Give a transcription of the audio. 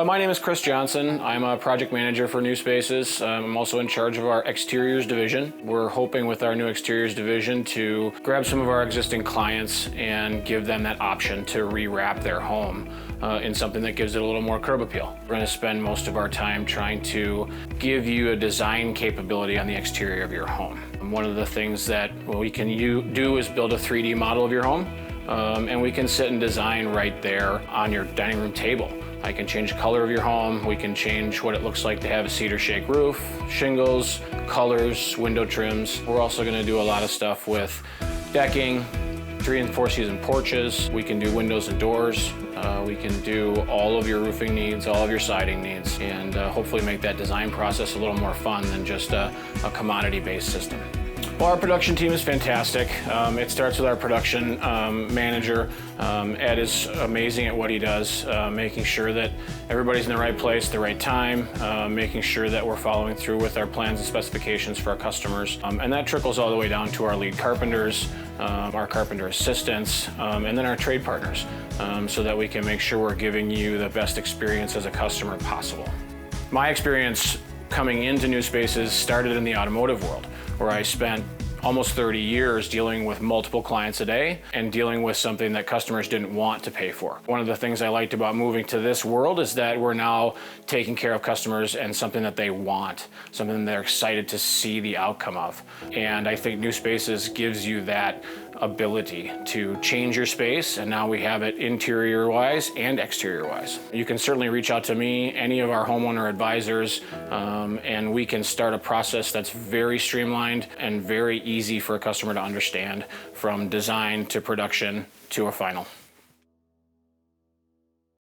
My name is Chris Johnson. I'm a project manager for New Spaces. I'm also in charge of our exteriors division. We're hoping with our new exteriors division to grab some of our existing clients and give them that option to rewrap their home in something that gives it a little more curb appeal. We're going to spend most of our time trying to give you a design capability on the exterior of your home. One of the things that we can do is build a 3D model of your home, and we can sit and design right there on your dining room table. I can change the color of your home. We can change what it looks like to have a cedar shake roof, shingles, colors, window trims. We're also going to do a lot of stuff with decking, 3 and 4 season porches. We can do windows and doors. We can do all of your roofing needs, all of your siding needs, and hopefully make that design process a little more fun than just a commodity-based system. Well, our production team is fantastic. It starts with our production manager. Ed is amazing at what he does, making sure that everybody's in the right place at the right time, making sure that we're following through with our plans and specifications for our customers. And that trickles all the way down to our lead carpenters, our carpenter assistants, and then our trade partners, so that we can make sure we're giving you the best experience as a customer possible. My experience coming into New Spaces started in the automotive world, where I spent almost 30 years dealing with multiple clients a day and dealing with something that customers didn't want to pay for. One of the things I liked about moving to this world is that we're now taking care of customers and something that they want, something they're excited to see the outcome of. And I think New Spaces gives you that ability to change your space, and now we have it interior-wise and exterior-wise. You can certainly reach out to me, any of our homeowner advisors, and we can start a process that's very streamlined and very easy for a customer to understand, from design to production to a final.